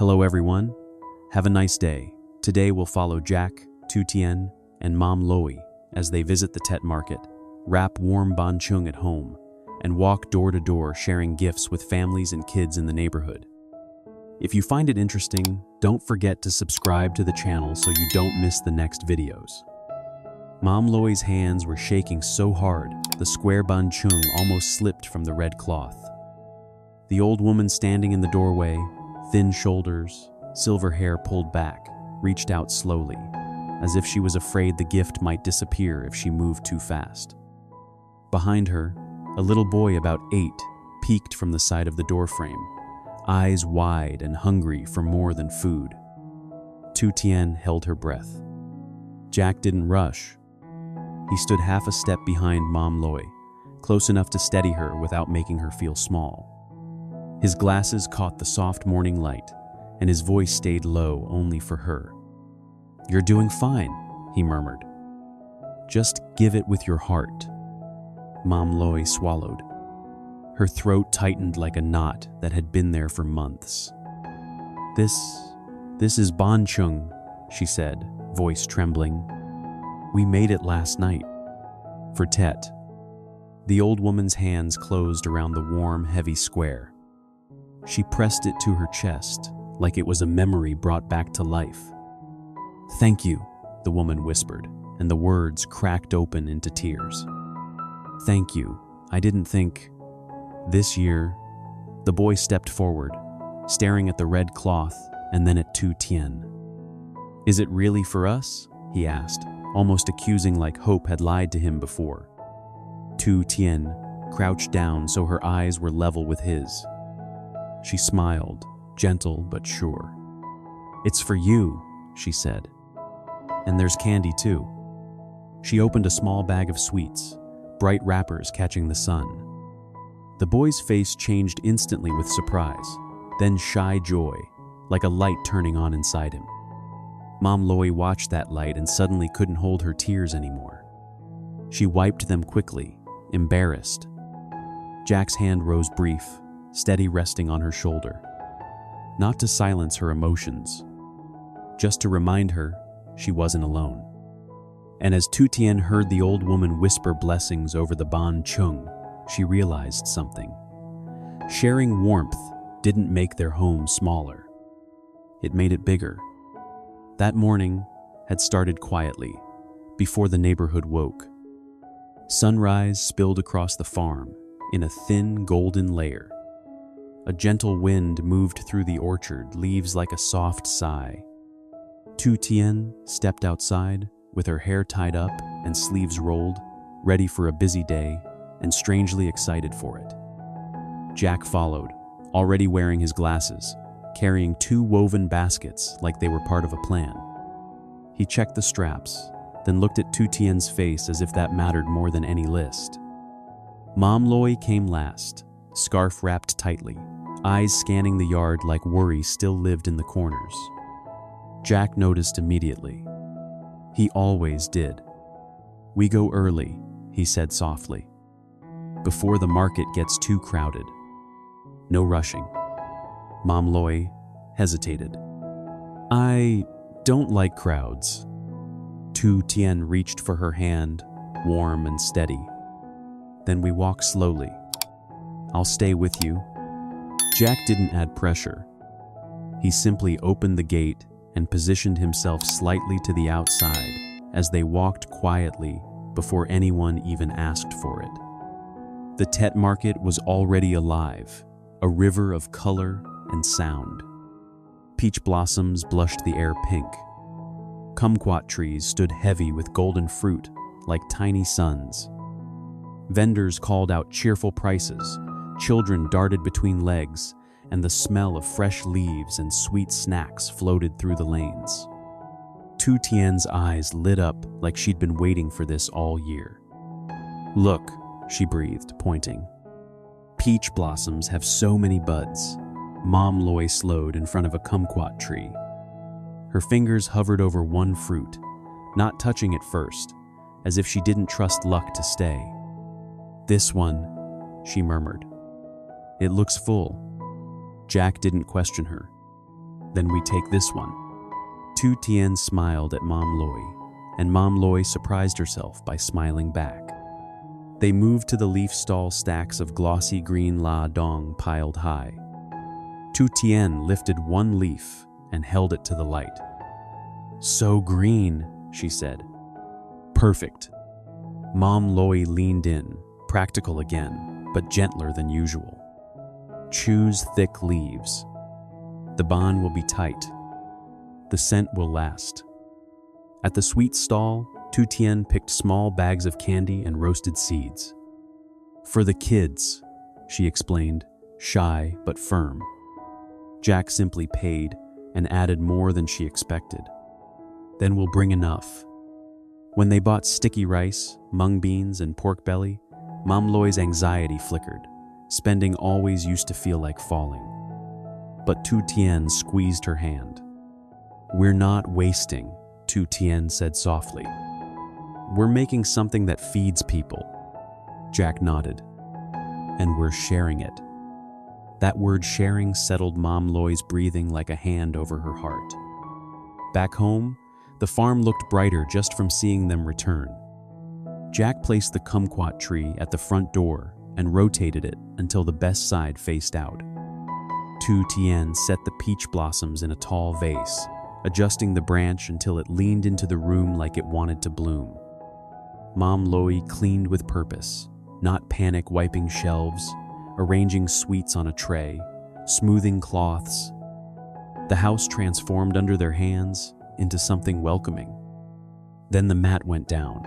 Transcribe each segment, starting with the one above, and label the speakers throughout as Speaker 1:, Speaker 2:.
Speaker 1: Hello everyone, have a nice day. Today we'll follow Jack, Tutien, and Mom Loey as they visit the Tet market, wrap warm Bon Chung at home, and walk door to door sharing gifts with families and kids in the neighborhood. If you find it interesting, don't forget to subscribe to the channel so you don't miss the next videos. Mom Loey's hands were shaking so hard, the square Banh Chung almost slipped from the red cloth. The old woman standing in the doorway, thin shoulders, silver hair pulled back, reached out slowly, as if she was afraid the gift might disappear if she moved too fast. Behind her, a little boy about 8 peeked from the side of the doorframe, eyes wide and hungry for more than food. Tutien held her breath. Jack didn't rush. He stood half a step behind Mom Loey, close enough to steady her without making her feel small. His glasses caught the soft morning light, and his voice stayed low only for her. "You're doing fine," he murmured. "Just give it with your heart." Mom Loey swallowed. Her throat tightened like a knot that had been there for months. This is Bon Chung," she said, voice trembling. "We made it last night. For Tet." The old woman's hands closed around the warm, heavy square. She pressed it to her chest, like it was a memory brought back to life. "Thank you," the woman whispered, and the words cracked open into tears. "Thank you. I didn't think..." "This year..." The boy stepped forward, staring at the red cloth and then at Tutien. "Is it really for us?" he asked, almost accusing like hope had lied to him before. Tutien crouched down so her eyes were level with his. She smiled, gentle but sure. "It's for you," she said. "And there's candy too." She opened a small bag of sweets, bright wrappers catching the sun. The boy's face changed instantly with surprise, then shy joy, like a light turning on inside him. Mom Loey watched that light and suddenly couldn't hold her tears anymore. She wiped them quickly, embarrassed. Jack's hand rose brief, steady resting on her shoulder. Not to silence her emotions, just to remind her she wasn't alone. And as Tutien heard the old woman whisper blessings over the Bon Chung, she realized something. Sharing warmth didn't make their home smaller. It made it bigger. That morning had started quietly, before the neighborhood woke. Sunrise spilled across the farm in a thin golden layer. A gentle wind moved through the orchard, leaves like a soft sigh. Tutien stepped outside, with her hair tied up and sleeves rolled, ready for a busy day and strangely excited for it. Jack followed, already wearing his glasses, carrying 2 woven baskets like they were part of a plan. He checked the straps, then looked at Tutien's face as if that mattered more than any list. Mom Loey came last, scarf wrapped tightly, eyes scanning the yard like worry still lived in the corners. Jack noticed immediately. He always did. "We go early," he said softly, "before the market gets too crowded. No rushing." Mom Loey hesitated. "I don't like crowds." Tutien reached for her hand, warm and steady. "Then we walk slowly. I'll stay with you." Jack didn't add pressure. He simply opened the gate and positioned himself slightly to the outside as they walked quietly before anyone even asked for it. The Tet market was already alive, a river of color and sound. Peach blossoms blushed the air pink. Kumquat trees stood heavy with golden fruit like tiny suns. Vendors called out cheerful prices, children darted between legs, and the smell of fresh leaves and sweet snacks floated through the lanes. Tutien's eyes lit up like she'd been waiting for this all year. "Look," she breathed, pointing. "Peach blossoms have so many buds." Mom Loey slowed in front of a kumquat tree. Her fingers hovered over one fruit, not touching it first, as if she didn't trust luck to stay. "This one," she murmured. "It looks full." Jack didn't question her. Then we take this one. Tu Tien smiled at Mom Loy, and Mom Loy surprised herself by smiling back. They moved to the leaf stall stacks of glossy green la dong piled high. Tu Tien lifted one leaf and held it to the light. "So green," she said. "Perfect." Mom Loy leaned in, practical again, but gentler than usual. "Choose thick leaves. The bond will be tight. The scent will last." At the sweet stall, Tu Tien picked small bags of candy and roasted seeds. "For the kids," she explained, shy but firm. Jack simply paid and added more than she expected. "Then we'll bring enough." When they bought sticky rice, mung beans, and pork belly, Mom Loy's anxiety flickered. Spending always used to feel like falling. But Tu Tien squeezed her hand. "We're not wasting," Tu Tien said softly. "We're making something that feeds people." Jack nodded. "And we're sharing it." That word sharing settled Mom Loy's breathing like a hand over her heart. Back home, the farm looked brighter just from seeing them return. Jack placed the kumquat tree at the front door and rotated it until the best side faced out. Tu Tien set the peach blossoms in a tall vase, adjusting the branch until it leaned into the room like it wanted to bloom. Mom Loy cleaned with purpose, not panic wiping shelves, arranging sweets on a tray, smoothing cloths. The house transformed under their hands into something welcoming. Then the mat went down.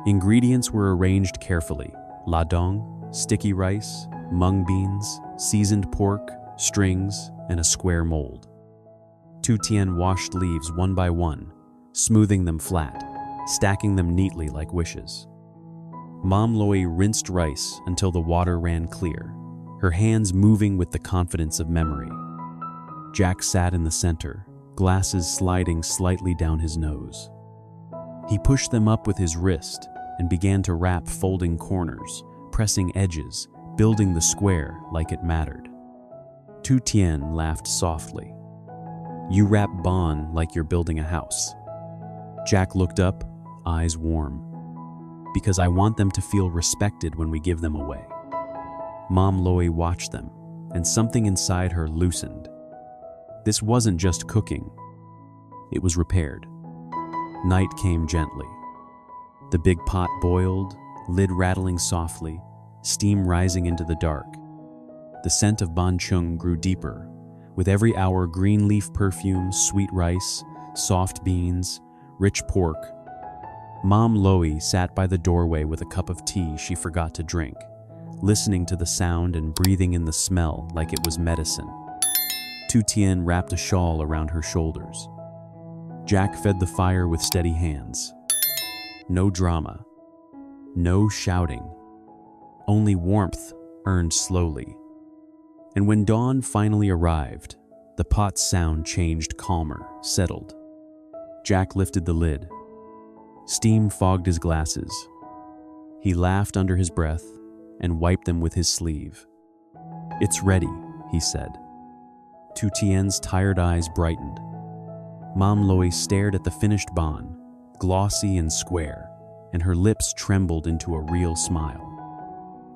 Speaker 1: Ingredients were arranged carefully: ladong, sticky rice, mung beans, seasoned pork, strings, and a square mold. Tu Tien washed leaves one by one, smoothing them flat, stacking them neatly like wishes. Mom Loy rinsed rice until the water ran clear, her hands moving with the confidence of memory. Jack sat in the center, glasses sliding slightly down his nose. He pushed them up with his wrist and began to wrap, folding corners, pressing edges, building the square like it mattered. Tu Tien laughed softly. "You wrap Bon like you're building a house." Jack looked up, eyes warm. "Because I want them to feel respected when we give them away." Mom Loy watched them, and something inside her loosened. This wasn't just cooking. It was repaired. Night came gently. The big pot boiled, lid rattling softly, steam rising into the dark. The scent of Bon Chung grew deeper. With every hour, green leaf perfume, sweet rice, soft beans, rich pork. Mom Loy sat by the doorway with a cup of tea she forgot to drink, listening to the sound and breathing in the smell like it was medicine. Tu Tien wrapped a shawl around her shoulders. Jack fed the fire with steady hands. No drama. No shouting. Only warmth earned slowly. And when dawn finally arrived, the pot's sound changed, calmer, settled. Jack lifted the lid. Steam fogged his glasses. He laughed under his breath and wiped them with his sleeve. "It's ready," he said. Tu Tien's tired eyes brightened. Mom Loy stared at the finished bon, glossy and square, and her lips trembled into a real smile.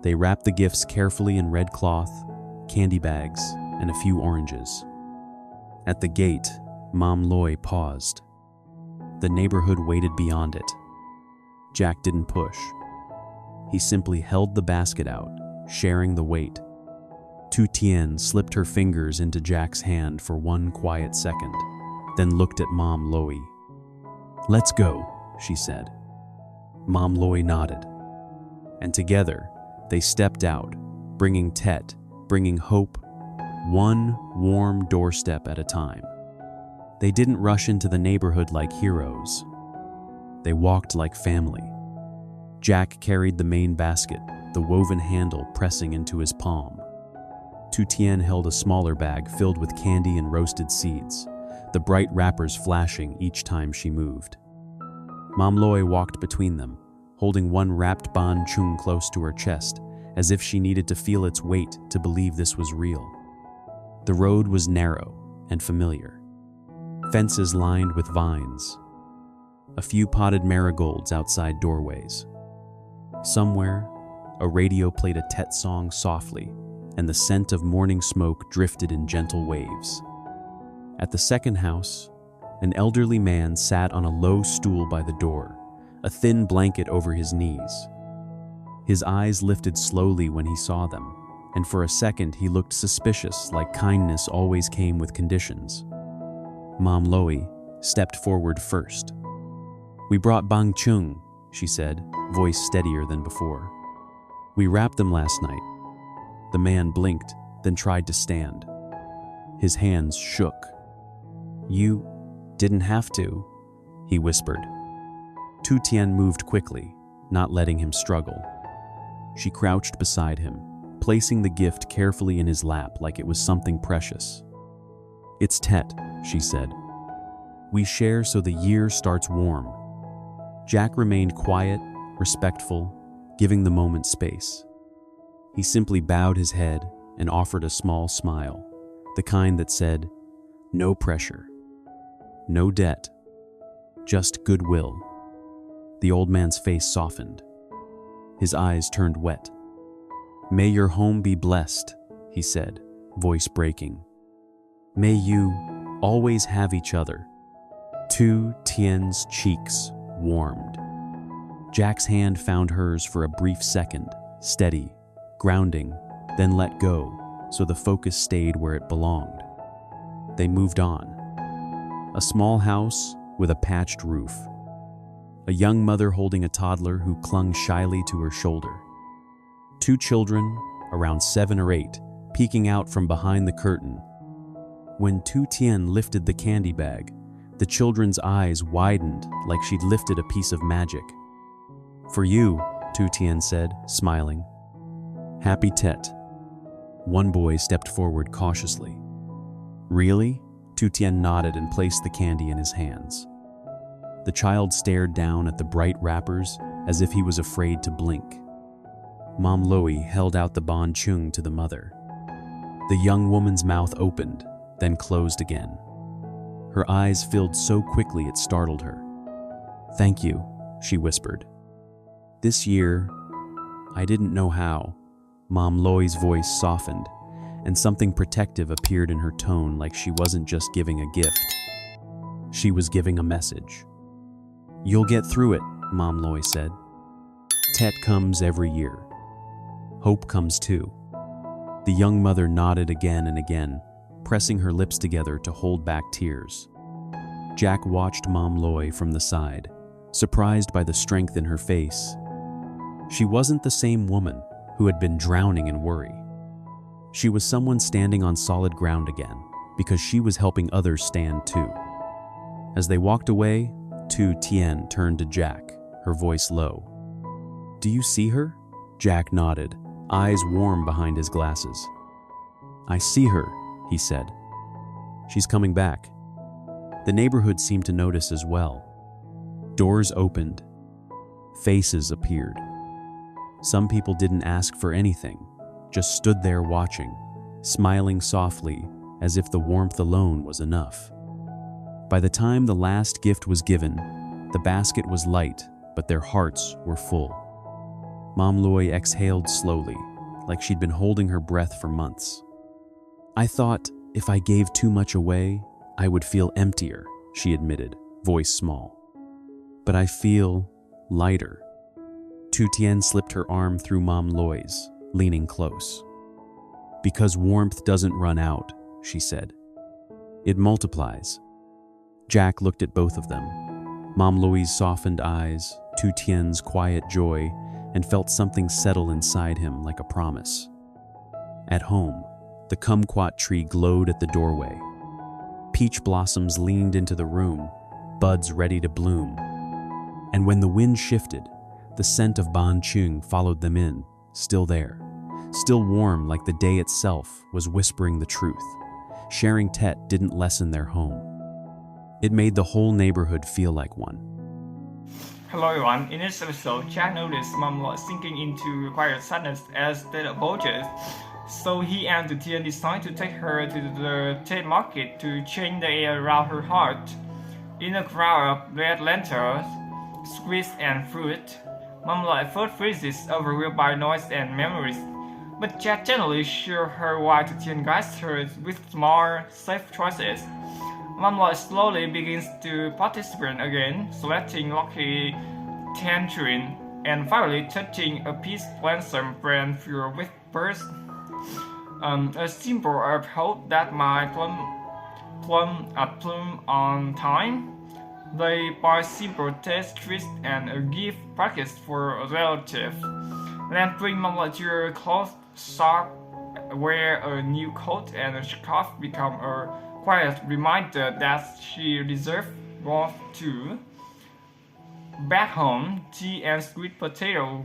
Speaker 1: They wrapped the gifts carefully in red cloth, candy bags, and a few oranges. At the gate, Mom Loy paused. The neighborhood waited beyond it. Jack didn't push. He simply held the basket out, sharing the weight. Tu Tien slipped her fingers into Jack's hand for one quiet second, then looked at Mom Loy. "Let's go," she said. Mom Loy nodded. And together, they stepped out, bringing Tet, bringing hope, one warm doorstep at a time. They didn't rush into the neighborhood like heroes. They walked like family. Jack carried the main basket, the woven handle pressing into his palm. Tu Tien held a smaller bag filled with candy and roasted seeds, the bright wrappers flashing each time she moved. Mom Loy walked between them, holding one wrapped Bon Chung close to her chest, as if she needed to feel its weight to believe this was real. The road was narrow, and familiar. Fences lined with vines. A few potted marigolds outside doorways. Somewhere, a radio played a Tet song softly, and the scent of morning smoke drifted in gentle waves. At the second house, an elderly man sat on a low stool by the door, a thin blanket over his knees. His eyes lifted slowly when he saw them, and for a second he looked suspicious, like kindness always came with conditions. Mom Loie stepped forward first. "We brought Banh Chung," she said, voice steadier than before. "We wrapped them last night." The man blinked, then tried to stand. His hands shook. "You didn't have to," he whispered. Tutien moved quickly, not letting him struggle. She crouched beside him, placing the gift carefully in his lap like it was something precious. "It's Tet," she said. "We share so the year starts warm." Jack remained quiet, respectful, giving the moment space. He simply bowed his head and offered a small smile, the kind that said, "No pressure, no debt, just goodwill." The old man's face softened. His eyes turned wet. "May your home be blessed," he said, voice breaking. "May you always have each other." Tutien's cheeks warmed. Jack's hand found hers for a brief second, steady, grounding, then let go, so the focus stayed where it belonged. They moved on. A small house with a patched roof. A young mother holding a toddler who clung shyly to her shoulder. Two children, around 7 or 8, peeking out from behind the curtain. When Tutien lifted the candy bag, the children's eyes widened like she'd lifted a piece of magic. "For you," Tutien said, smiling. "Happy Tet." One boy stepped forward cautiously. "Really?" Tutien nodded and placed the candy in his hands. The child stared down at the bright wrappers as if he was afraid to blink. Mom Loie held out the Bon Chung to the mother. The young woman's mouth opened, then closed again. Her eyes filled so quickly it startled her. "Thank you," she whispered. "This year, I didn't know how." Mom Loie's voice softened, and something protective appeared in her tone, like she wasn't just giving a gift. She was giving a message. "You'll get through it," Mom Loie said. "Tet comes every year. Hope comes too." The young mother nodded again and again, pressing her lips together to hold back tears. Jack watched Mom Loie from the side, surprised by the strength in her face. She wasn't the same woman who had been drowning in worry. She was someone standing on solid ground again, because she was helping others stand too. As they walked away, Tutien turned to Jack, her voice low. "Do you see her?" Jack nodded, eyes warm behind his glasses. "I see her," he said. "She's coming back." The neighborhood seemed to notice as well. Doors opened. Faces appeared. Some people didn't ask for anything, just stood there watching, smiling softly as if the warmth alone was enough. By the time the last gift was given, the basket was light, but their hearts were full. Mom Loie exhaled slowly, like she'd been holding her breath for months. "I thought if I gave too much away, I would feel emptier," she admitted, voice small. "But I feel lighter." Tutien slipped her arm through Mom Loie's, leaning close. "Because warmth doesn't run out," she said. "It multiplies." Jack looked at both of them, Mom Loie's softened eyes, Tutien's quiet joy, and felt something settle inside him like a promise. At home, the kumquat tree glowed at the doorway. Peach blossoms leaned into the room, buds ready to bloom. And when the wind shifted, the scent of Bon Chung followed them in, still there, still warm like the day itself was whispering the truth. Sharing Tet didn't lessen their home. It made the whole neighborhood feel like one.
Speaker 2: Hello everyone, in this episode, Jack noticed Mom was sinking into quiet sadness as the approaches. So he and Tutien decided to take her to the Tate market to change the air around her heart. In a crowd of red lanterns, sweets and fruit, Mom at first freezes, overwhelmed by noise and memories, but Jack gently shows her why Tutien guides her with small, safe choices. Mom slowly begins to participate again, selecting lucky tangerine, and finally touching a peach blossom brand filled with pearls. A symbol of hope that my plum on time. They buy simple taste treats and a gift package for a relative. Then bring Mama to a clothes shop where a new coat and a scarf become a quiet reminder that she deserves warmth too. Back home, tea and sweet potato